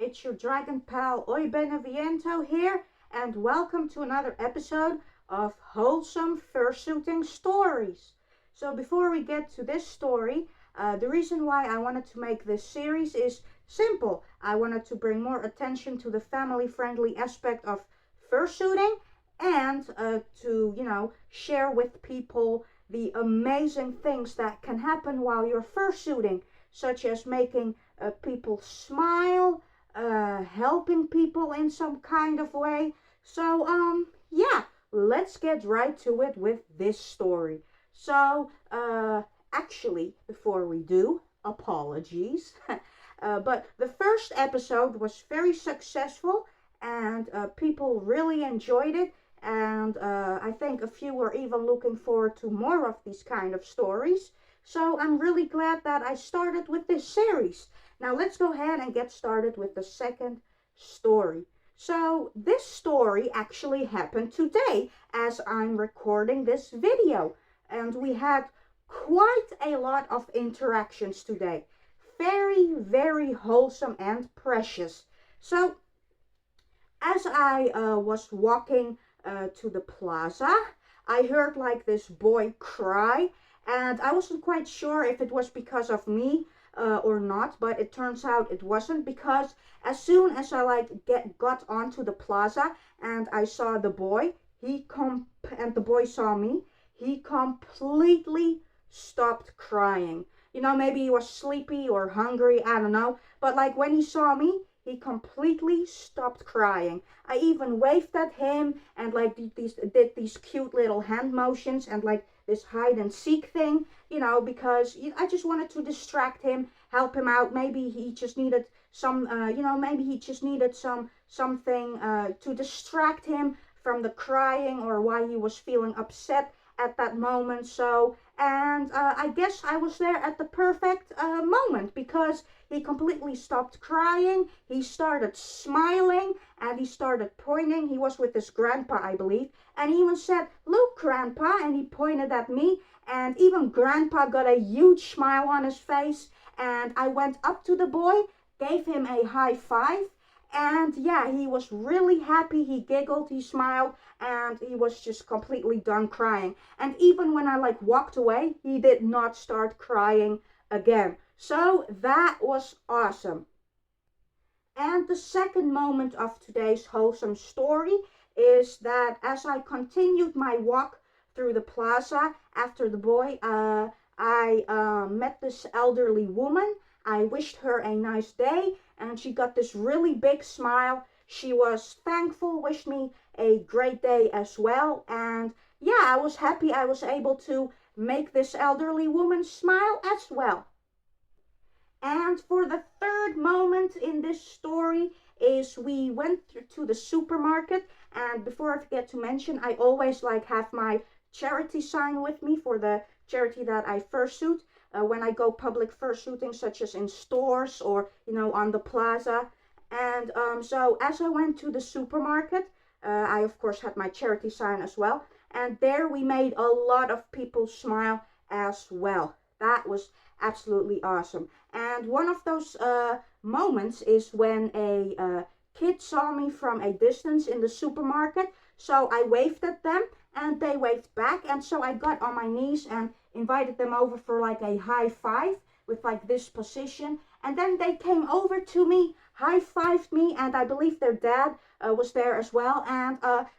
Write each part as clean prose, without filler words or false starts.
it's your dragon pal Oi Beneviento here, and welcome to another episode of Wholesome Fursuiting Stories. So before we get to this story, the reason why I wanted to make this series is simple. I wanted to bring more attention to the family-friendly aspect of fursuiting and to share with people the amazing things that can happen while you're fursuiting, such as making people smile, helping people in some kind of way. So, yeah, let's get right to it with this story. So, actually, before we do, apologies. But the first episode was very successful and people really enjoyed it. And I think a few were even looking forward to more of these kind of stories. So I'm really glad that I started with this series. Now let's go ahead and get started with the second story. So this story actually happened today as I'm recording this video. And we had quite a lot of interactions today. Very, very wholesome and precious. So as I was walking to the plaza, I heard like this boy cry. And I wasn't quite sure if it was because of me or not, but it turns out it wasn't, because as soon as I got onto the plaza and I saw the boy, and the boy saw me, he completely stopped crying. You know, maybe he was sleepy or hungry, I don't know, but like when he saw me, he completely stopped crying. I even waved at him and like did these cute little hand motions and like this hide and seek thing, you know, because I just wanted to distract him, help him out. Maybe he just needed something to distract him from the crying or why he was feeling upset at that moment. So, and I guess I was there at the perfect moment, because he completely stopped crying, he started smiling, and he started pointing. He was with his grandpa, I believe, and he even said, "Look, Grandpa," and he pointed at me, and even Grandpa got a huge smile on his face. And I went up to the boy, gave him a high five, and yeah, he was really happy. He giggled, he smiled, and he was just completely done crying. And even when I walked away, he did not start crying again. So that was awesome. And the second moment of today's wholesome story is that as I continued my walk through the plaza after the boy, I met this elderly woman. I wished her a nice day, and she got this really big smile. She was thankful, wished me a great day as well. And yeah, I was happy I was able to make this elderly woman smile as well. And for the third moment in this story is we went to the supermarket. And before I forget to mention, I always have my charity sign with me for the charity that I fursuit when I go public fursuiting, such as in stores or on the plaza. And so as I went to the supermarket, I of course had my charity sign as well, and there we made a lot of people smile as well. That was absolutely awesome. And one of those moments is when a kid saw me from a distance in the supermarket. So I waved at them and they waved back, and so I got on my knees and invited them over for a high five with this position. And then they came over to me, high-fived me, and I believe their dad was there as well, and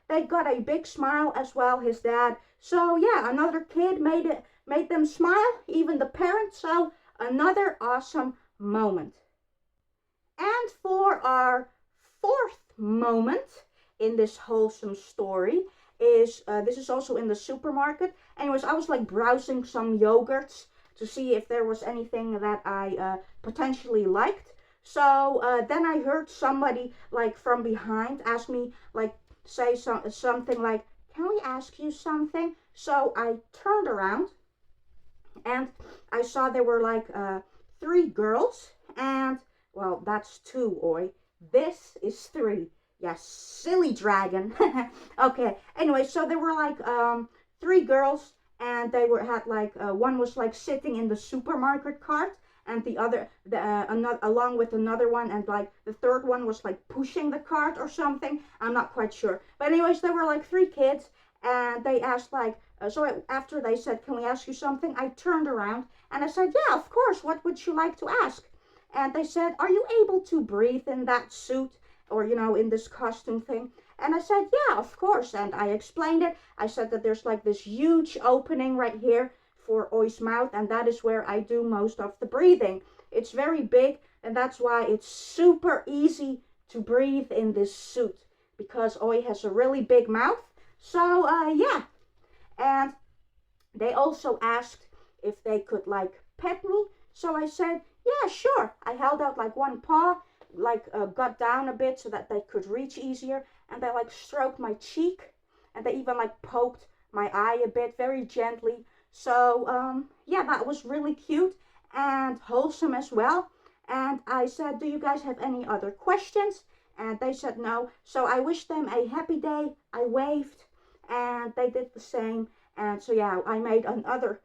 they got a big smile as well, his dad. So yeah, another kid made them smile, even the parents. So another awesome moment. And for our fourth moment in this wholesome story is this is also in the supermarket. Anyways, I was browsing some yogurts to see if there was anything that I potentially liked. So then I heard somebody from behind ask me say something like, "Can we ask you something?" So I turned around and I saw there were three girls, and well, that's two, oi. This is three. Yes, silly dragon. Okay. Anyway, so there were three girls, and they had one was sitting in the supermarket cart, and along with another one, and like the third one was like pushing the cart or something. I'm not quite sure. But anyways, there were like 3 kids, and they asked like, after they said, "Can we ask you something?" I turned around and I said, "Yeah, of course. What would you like to ask?" And they said, "Are you able to breathe in that suit, or in this costume thing?" And I said, "Yeah, of course." And I explained it. I said that there's like this huge opening right here for Oi's mouth, and that is where I do most of the breathing. It's very big, and that's why it's super easy to breathe in this suit, because Oi has a really big mouth. So yeah. And they also asked if they could like pet me. So I said, "Yeah, sure." I held out like one paw, like got down a bit so that they could reach easier, and they like stroked my cheek, and they even like poked my eye a bit very gently. So yeah, that was really cute and wholesome as well. And I said, "Do you guys have any other questions?" And they said no. So I wished them a happy day. I waved, and they did the same. And so yeah, I made another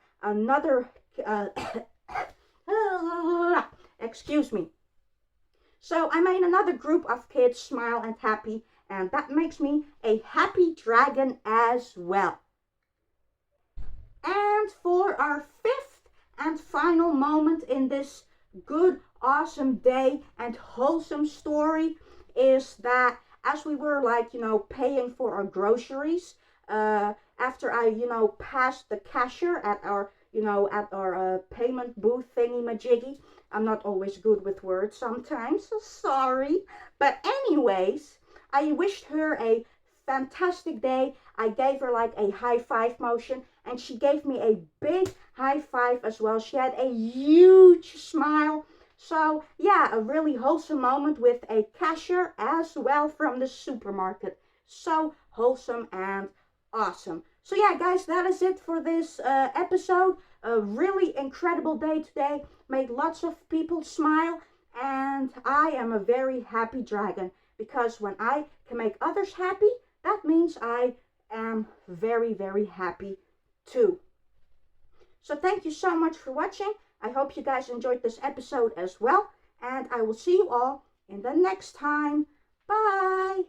uh, excuse me. So I made another group of kids smile and happy, and that makes me a happy dragon as well. And for our fifth and final moment in this good, awesome day and wholesome story is that as we were like, paying for our groceries, after I, passed the cashier at our, payment booth thingy majiggy. I'm not always good with words sometimes, so sorry. But anyways, I wished her a fantastic day. I gave her like a high five motion, and she gave me a big high five as well. She had a huge smile. So yeah, a really wholesome moment with a cashier as well from the supermarket. So wholesome and awesome. So yeah, guys, that is it for this episode. A really incredible day today. Made lots of people smile, and I am a very happy dragon, because when I can make others happy, that means I am very, very happy too. So thank you so much for watching. I hope you guys enjoyed this episode as well, and I will see you all in the next time. Bye!